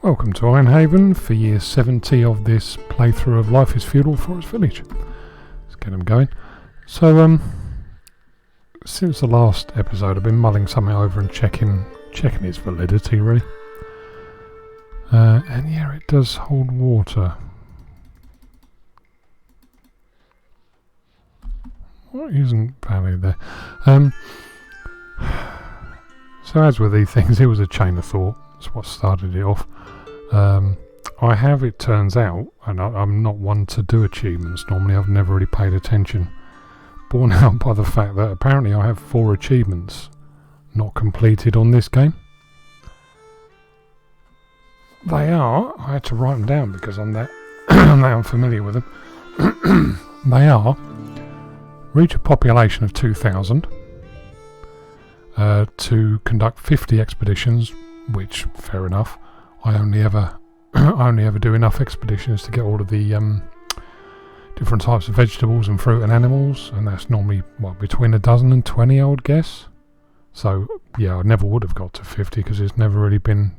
Welcome to Ironhaven for year 70 of this playthrough of Life is Feudal Forest Village. Let's get them going. So, since the last episode I've been mulling something over and checking its validity really. And yeah, it does hold water. What isn't valid there? So as with these things, it was a chain of thought. That's what started it off. I have, it turns out, and I'm not one to do achievements normally, I've never really paid attention, borne out by the fact that apparently I have 4 achievements not completed on this game. They are, I had to write them down because I'm that unfamiliar with them. They are: reach a population of 2,000, to conduct 50 expeditions, which, fair enough, I only ever do enough expeditions to get all of the different types of vegetables and fruit and animals, and that's normally between a dozen and 20, I would guess. So yeah, I never would have got to 50 because it's never really been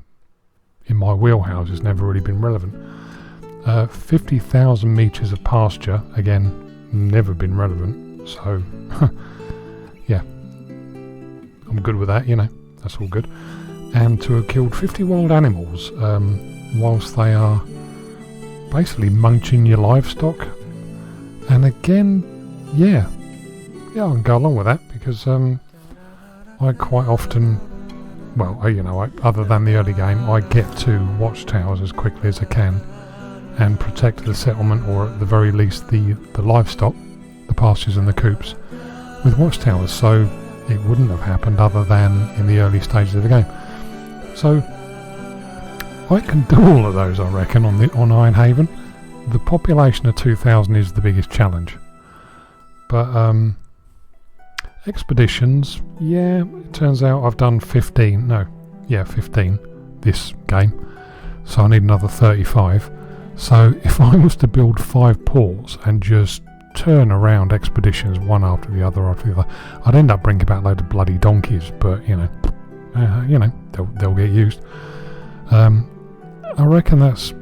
in my wheelhouse. It's never really been relevant. 50,000 meters of pasture, again, never been relevant. So yeah, I'm good with that. That's all good. And to have killed 50 wild animals whilst they are basically munching your livestock. And again, yeah, I can go along with that because I quite often, other than the early game, I get to watchtowers as quickly as I can and protect the settlement, or at the very least the livestock, the pastures and the coops, with watchtowers. So it wouldn't have happened other than in the early stages of the game. So I can do all of those, I reckon, on Ironhaven. The population of 2,000 is the biggest challenge. But expeditions, yeah, it turns out I've done 15 this game. So I need another 35. So if I was to build 5 ports and just turn around expeditions one after the other, I'd end up bringing back a load of bloody donkeys, but they'll get used. I reckon it's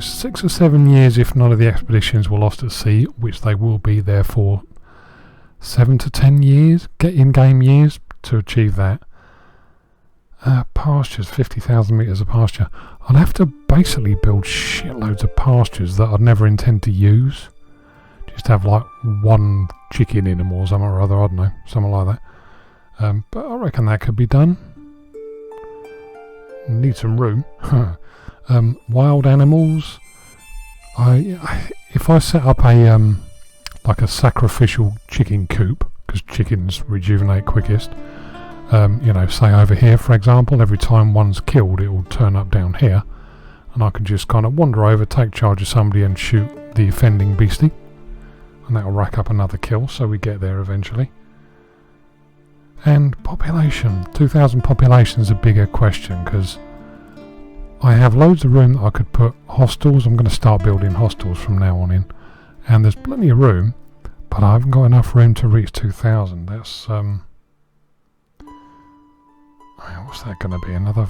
6 or 7 years if none of the expeditions were lost at sea, which they will be, therefore 7 to 10 years, in-game years, to achieve that. Pastures, 50,000 metres of pasture. I'd have to basically build shitloads of pastures that I'd never intend to use. Just have like 1 chicken in them or something or other, I don't know, something like that. But I reckon that could be done. Need some room. Wild animals. If I set up a sacrificial chicken coop, because chickens rejuvenate quickest. Say over here, for example, every time one's killed, it will turn up down here, and I can just kind of wander over, take charge of somebody, and shoot the offending beastie, and that will rack up another kill. So we get there eventually. And population, 2,000 population is a bigger question because I have loads of room that I could put hostels. I'm going to start building hostels from now on in, and there's plenty of room, but I haven't got enough room to reach 2,000. That's what's that going to be? Another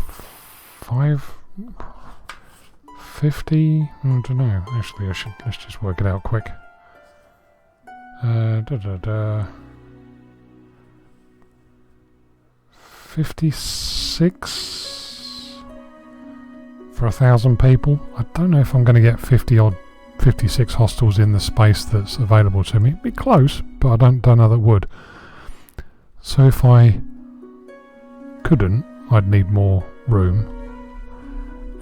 50? I don't know. Actually, let's just work it out quick. 56 for 1,000 people. I don't know if I'm going to get 56 hostels in the space that's available to me. It'd be close, but I don't know that would. So if I couldn't, I'd need more room.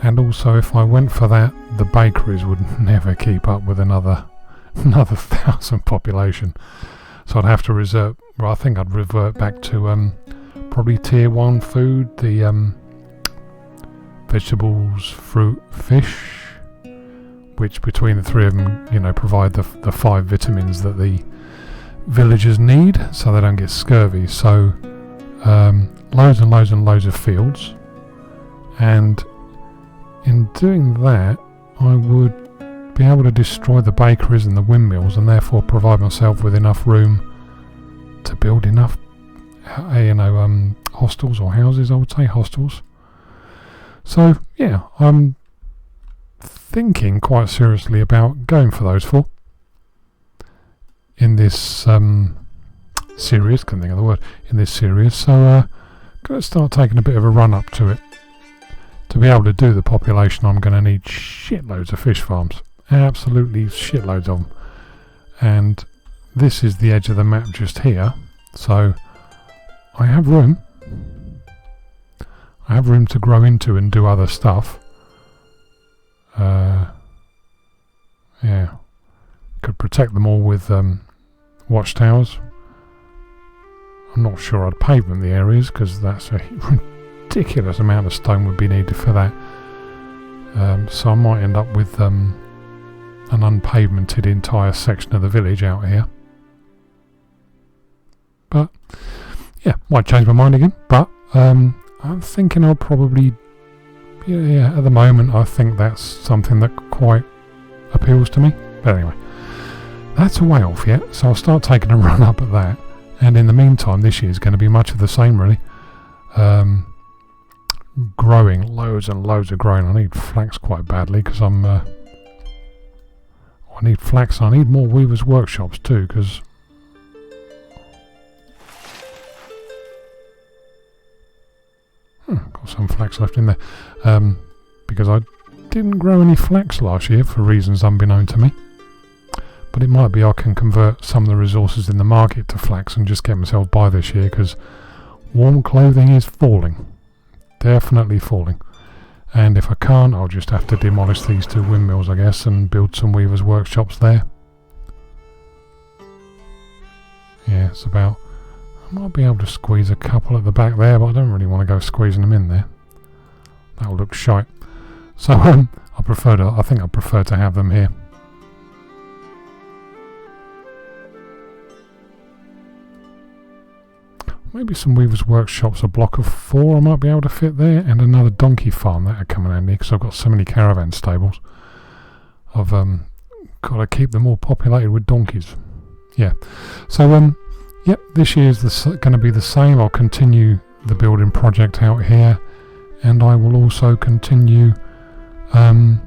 And also, if I went for that, the bakeries would never keep up with another 1,000 population. So I'd have to revert back to probably tier 1 food, the vegetables, fruit, fish, which between the 3 of them, provide the 5 vitamins that the villagers need, so they don't get scurvy. So loads and loads and loads of fields, and in doing that, I would be able to destroy the bakeries and the windmills, and therefore provide myself with enough room to build enough hostels or houses. I would say hostels. So yeah, I'm thinking quite seriously about going for those 4 in this series. Couldn't think of the word. In this series, so going to start taking a bit of a run up to it. To be able to do the population, I'm going to need shitloads of fish farms, absolutely shitloads of them. And this is the edge of the map just here, so I have room. I have room to grow into and do other stuff. Yeah, could protect them all with watchtowers. I'm not sure I'd pavement the areas because that's a ridiculous amount of stone would be needed for that. So I might end up with an unpavemented entire section of the village out here. But yeah, might change my mind again. But I'm thinking I'll probably, yeah, at the moment I think that's something that quite appeals to me. But anyway, that's a way off yet, so I'll start taking a run up at that. And in the meantime, this year is going to be much of the same, really. Growing, loads and loads of growing. I need flax quite badly because I need flax. I need more weavers' workshops too because got some flax left in there because I didn't grow any flax last year for reasons unbeknown to me. But it might be I can convert some of the resources in the market to flax and just get myself by this year because warm clothing is falling. Definitely falling. And if I can't, I'll just have to demolish these 2 windmills, I guess, and build some weavers' workshops there. Yeah, it's about... I might be able to squeeze a couple at the back there, but I don't really want to go squeezing them in there. That'll look shite. So I think I prefer to have them here. Maybe some weavers' workshops, a block of 4 I might be able to fit there, and another donkey farm. That would come in handy because I've got so many caravan stables. I've got to keep them all populated with donkeys. Yeah. So yep, this year's going to be the same. I'll continue the building project out here, and I will also continue the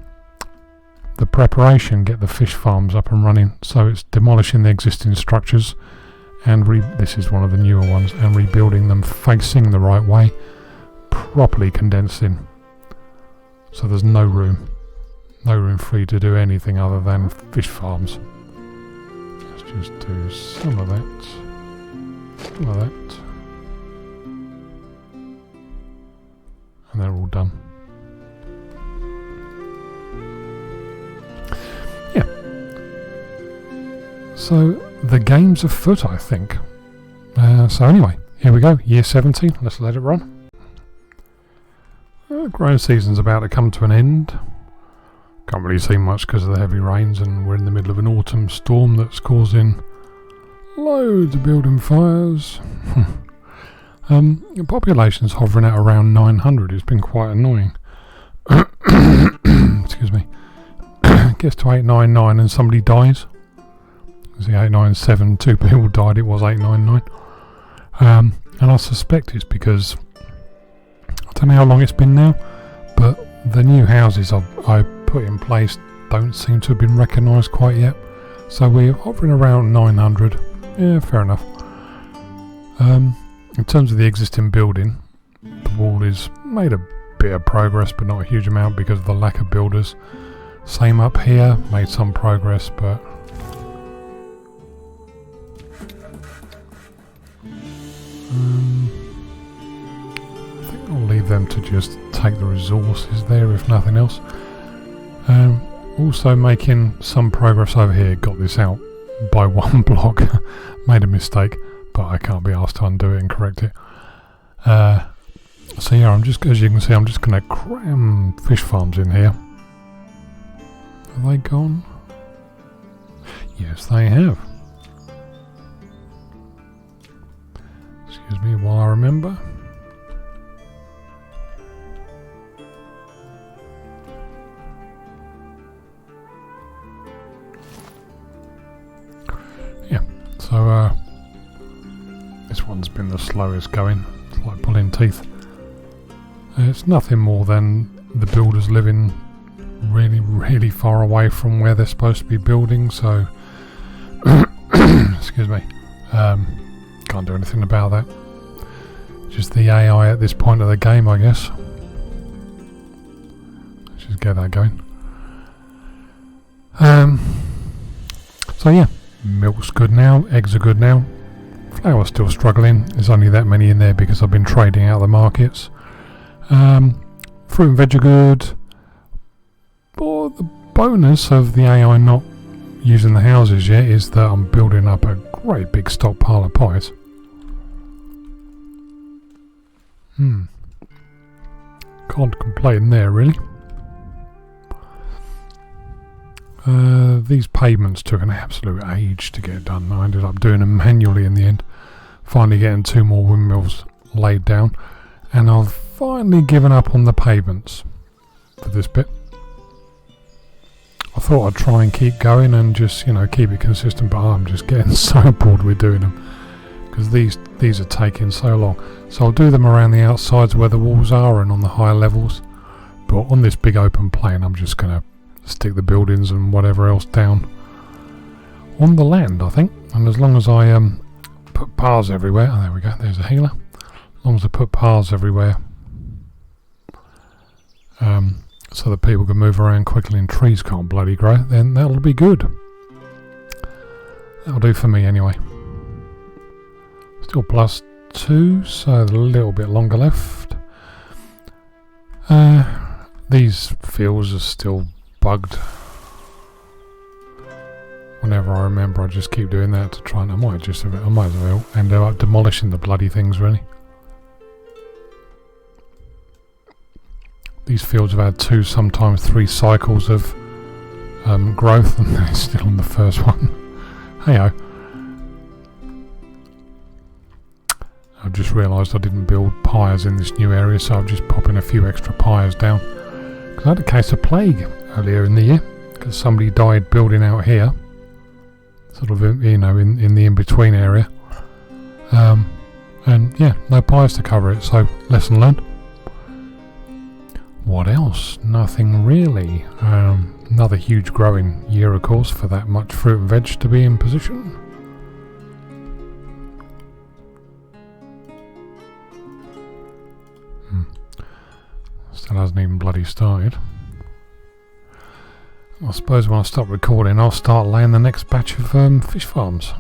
preparation, get the fish farms up and running. So it's demolishing the existing structures. And this is one of the newer ones, and rebuilding them facing the right way, properly condensing, so there's no room free to do anything other than fish farms. Let's just do some of that, and they're all done. Yeah. So the game's afoot, I think. So anyway, here we go, year 17, let's let it run. Growing season's about to come to an end. Can't really see much because of the heavy rains, and we're in the middle of an autumn storm that's causing loads of building fires. The population's hovering at around 900, it's been quite annoying. Excuse me. Gets to 899 and somebody dies. See, 897, 2 people died, it was 899. And I suspect it's because, I don't know how long it's been now, but the new houses I put in place don't seem to have been recognised quite yet. So we're hovering around 900. Yeah, fair enough. In terms of the existing building, the wall is made a bit of progress, but not a huge amount because of the lack of builders. Same up here, made some progress, but I think I'll leave them to just take the resources there if nothing else. Also making some progress over here, got this out by 1 block. Made a mistake, but I can't be asked to undo it and correct it. So yeah, as you can see, I'm just going to cram fish farms in here. Are they gone? Yes, they have. Excuse me while I remember. Yeah, so this one's been the slowest going. It's like pulling teeth. It's nothing more than the builders living really, really far away from where they're supposed to be building, so excuse me, can't do anything about that. Just the AI at this point of the game, I guess. Let's just get that going. So yeah, milk's good now, eggs are good now. Flour's still struggling. There's only that many in there because I've been trading out the markets. Fruit and veg are good. But the bonus of the AI not using the houses yet is that I'm building up a great big stockpile of pies. Can't complain there, really. These pavements took an absolute age to get done. I ended up doing them manually in the end. Finally getting 2 more windmills laid down. And I've finally given up on the pavements for this bit. I thought I'd try and keep going and just, you know, keep it consistent, but I'm just getting so bored with doing them. Because these are taking so long. So I'll do them around the outsides where the walls are and on the higher levels. But on this big open plain, I'm just going to stick the buildings and whatever else down on the land, I think. And as long as I put paths everywhere, oh, there we go, there's a healer. As long as I put paths everywhere, so that people can move around quickly and trees can't bloody grow, then that'll be good. That'll do for me anyway. Still +2, so a little bit longer left. These fields are still bugged. Whenever I remember, I just keep doing that to try and I might as well end up demolishing the bloody things, really. These fields have had 2, sometimes 3 cycles of growth, and they're still on the first one. Hey-ho. I've just realised I didn't build pyres in this new area, so I'm just popping a few extra pyres down. Because I had a case of plague earlier in the year, because somebody died building out here, sort of, you know, in the in-between area. And yeah, no pyres to cover it, so lesson learned. What else? Nothing really. Another huge growing year, of course, for that much fruit and veg to be in position. Still hasn't even bloody started. I suppose when I stop recording, I'll start laying the next batch of fish farms.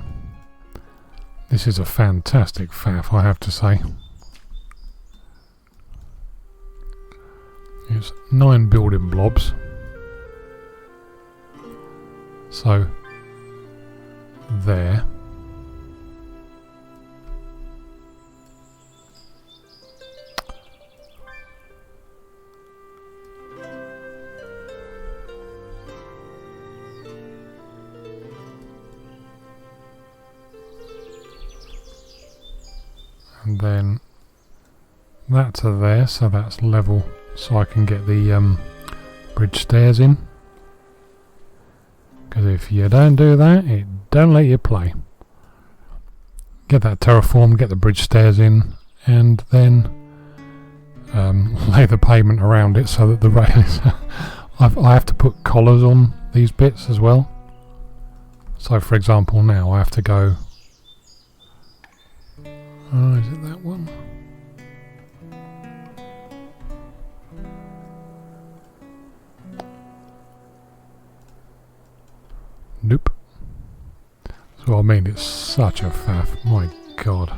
This is a fantastic faff, I have to say. It's 9 building blobs. So, there. And then that to there, so that's level, so I can get the bridge stairs in. Because if you don't do that, it don't let you play. Get that terraform, get the bridge stairs in, and then lay the pavement around it so that the railings... I have to put collars on these bits as well. So for example now I have to go... Oh, is it that one? Nope. So I mean, it's such a faff. My God.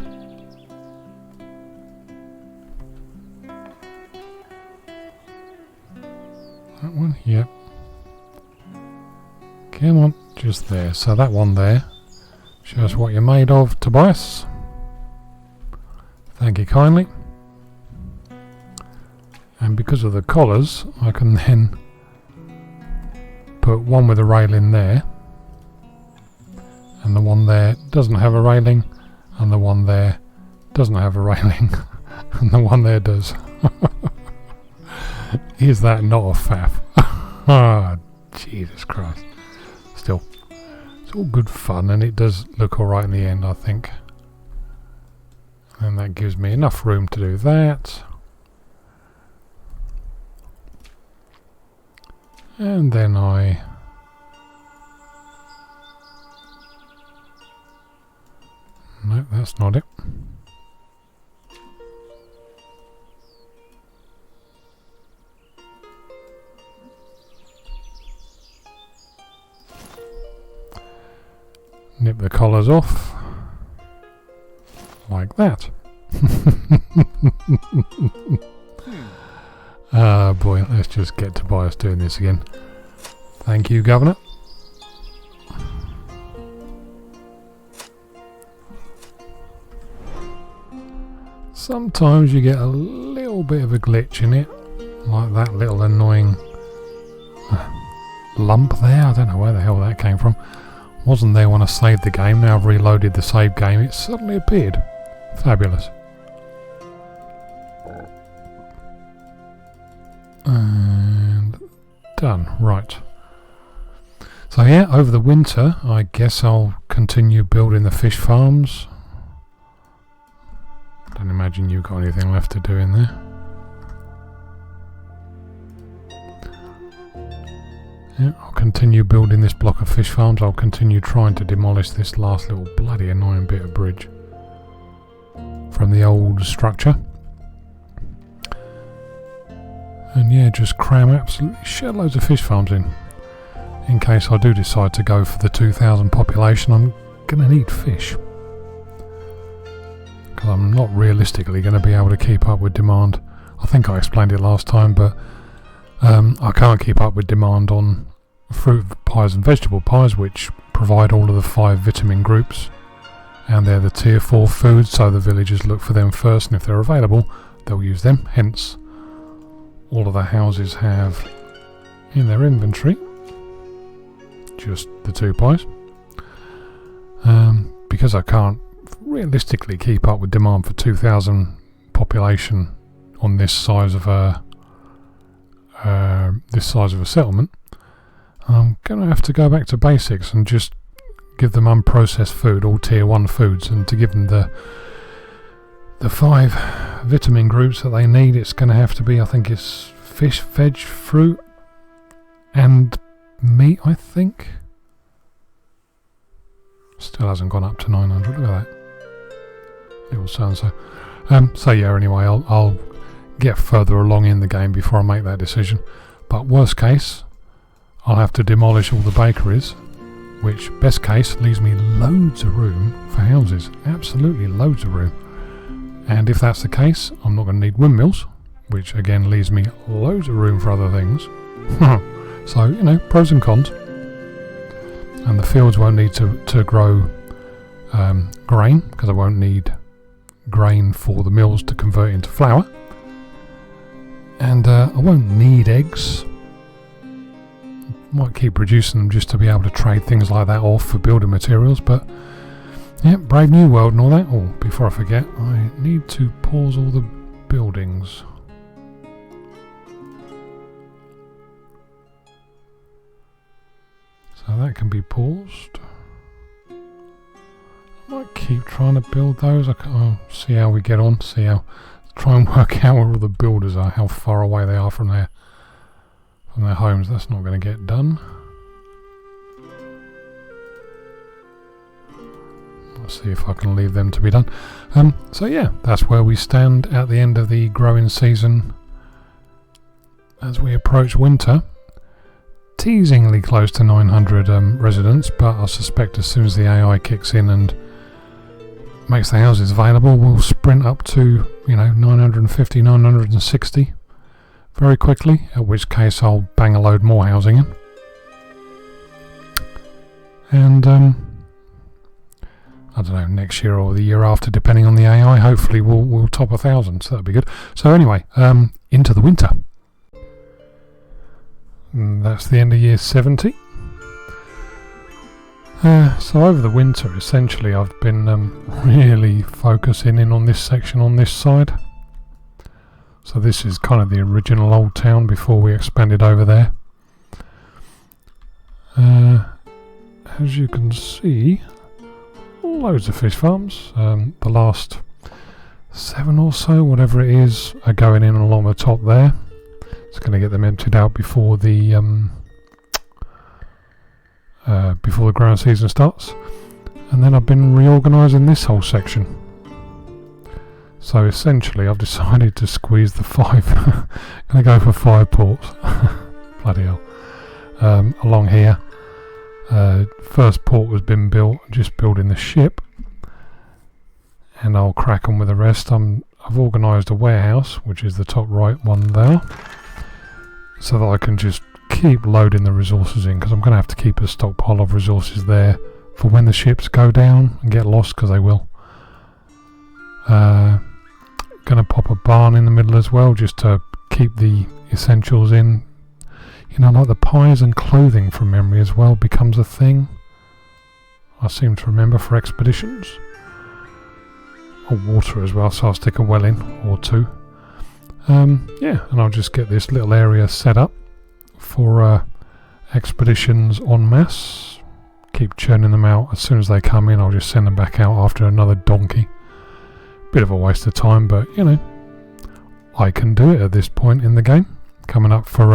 That one? Yep. Come on, just there. So that one there shows what you're made of, Tobias. Thank you kindly. And because of the collars, I can then put one with a railing there, and the one there doesn't have a railing, and the one there doesn't have a railing, and the one there does. Is that not a faff? Ah, Jesus Christ. Still, it's all good fun, and it does look alright in the end, I think. And that gives me enough room to do that. And then I... No, that's not it. Nip the collars off. Like that. Ah, boy, let's just get Tobias doing this again. Thank you, Governor. Sometimes you get a little bit of a glitch in it, like that little annoying lump there. I don't know where the hell that came from. Wasn't there when I saved the game. Now I've reloaded the save game, it suddenly appeared. Fabulous. And done. Right. So yeah, over the winter I guess I'll continue building the fish farms. Don't imagine you've got anything left to do in there. Yeah, I'll continue building this block of fish farms. I'll continue trying to demolish this last little bloody annoying bit of bridge from the old structure. And yeah, just cram absolutely shitloads of fish farms in case I do decide to go for the 2,000 population. I'm gonna need fish, because I'm not realistically going to be able to keep up with demand. I think I explained it last time, but I can't keep up with demand on fruit pies and vegetable pies, which provide all of the 5 vitamin groups, and they're the tier 4 foods, so the villagers look for them first, and if they're available they'll use them. Hence all of the houses have in their inventory just the 2 pies. Because I can't realistically keep up with demand for 2,000 population on this size of a settlement, I'm gonna have to go back to basics and just give them unprocessed food, all tier 1 foods, and to give them the 5 vitamin groups that they need, it's gonna have to be, I think it's fish, veg, fruit and meat, I think. Still hasn't gone up to 900, look at that. Little so-and-so. So yeah, anyway, I'll get further along in the game before I make that decision. But worst case, I'll have to demolish all the bakeries, which best case leaves me loads of room for houses. Absolutely loads of room. And if that's the case, I'm not going to need windmills, which again leaves me loads of room for other things. So, you know, pros and cons. And the fields won't need to grow grain, because I won't need grain for the mills to convert into flour. And I won't need eggs. Might keep producing them just to be able to trade things like that off for building materials, but yeah, Brave New World and all that. Oh, before I forget, I need to pause all the buildings. So that can be paused. I might keep trying to build those. I'll see how we get on. Try and work out where all the builders are, how far away they are from their homes. That's not going to get done. Let's see if I can leave them to be done. So yeah, that's where we stand at the end of the growing season as we approach winter. Teasingly close to 900 residents, but I suspect as soon as the AI kicks in and makes the houses available, we'll sprint up to, you know, 950, 960 very quickly, at which case I'll bang a load more housing in. And I don't know, next year or the year after, depending on the AI, hopefully we'll top 1,000, so that'd be good. So anyway, into the winter. That's the end of year 70. So over the winter, essentially, I've been really focusing in on this section on this side. So this is kind of the original old town before we expanded over there. As you can see, loads of fish farms. The last 7 or so, whatever it is, are going in along the top there. It's going to get them emptied out before the before the growing season starts, and then I've been reorganising this whole section. So essentially I've decided to squeeze the 5 gonna go for 5 ports. Bloody hell. Along here, first port has been built, just building the ship, and I'll crack on with the rest. I've organised a warehouse, which is the top right one there, so that I can just keep loading the resources in, because I'm going to have to keep a stockpile of resources there for when the ships go down and get lost, because they will. Going to pop a barn in the middle as well, just to keep the essentials in. You know, like the pies and clothing from memory as well becomes a thing, I seem to remember, for expeditions. Or water as well, so I'll stick a well in or 2. Yeah, and I'll just get this little area set up for expeditions en masse. Keep churning them out. As soon as they come in, I'll just send them back out after another donkey. Bit of a waste of time, but you know, I can do it at this point in the game. Coming up for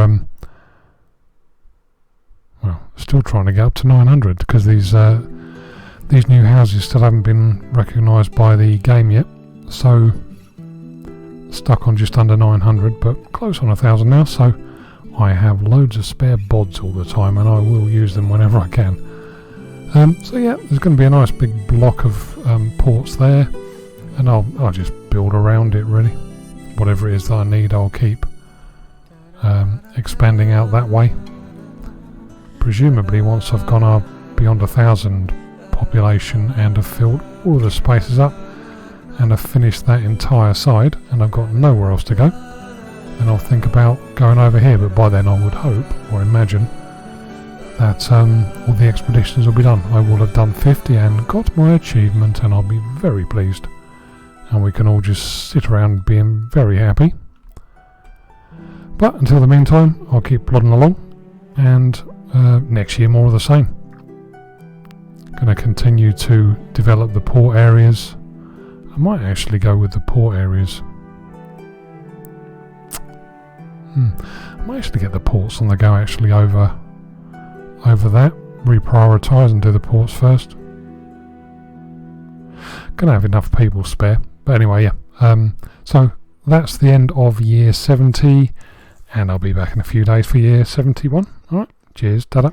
well, still trying to get up to 900, because these new houses still haven't been recognised by the game yet. So stuck on just under 900, but close on 1,000 now. So I have loads of spare bods all the time, and I will use them whenever I can. So yeah, there's going to be a nice big block of ports there, and I'll just build around it really. Whatever it is that I need, I'll keep expanding out that way. Presumably once I've gone up beyond 1,000 population and have filled all of the spaces up and have finished that entire side, and I've got nowhere else to go, then I'll think about going over here. But by then I would hope or imagine that all the expeditions will be done. I will have done 50 and got my achievement, and I'll be very pleased, and we can all just sit around being very happy. But until the meantime, I'll keep plodding along, and next year more of the same. Going to continue to develop the port areas. I might actually go with the port areas. I might actually get the ports on the go actually over that. Reprioritise and do the ports first. Gonna have enough people spare. But anyway, yeah. So that's the end of year 70, and I'll be back in a few days for year 71. Alright, cheers, ta-da.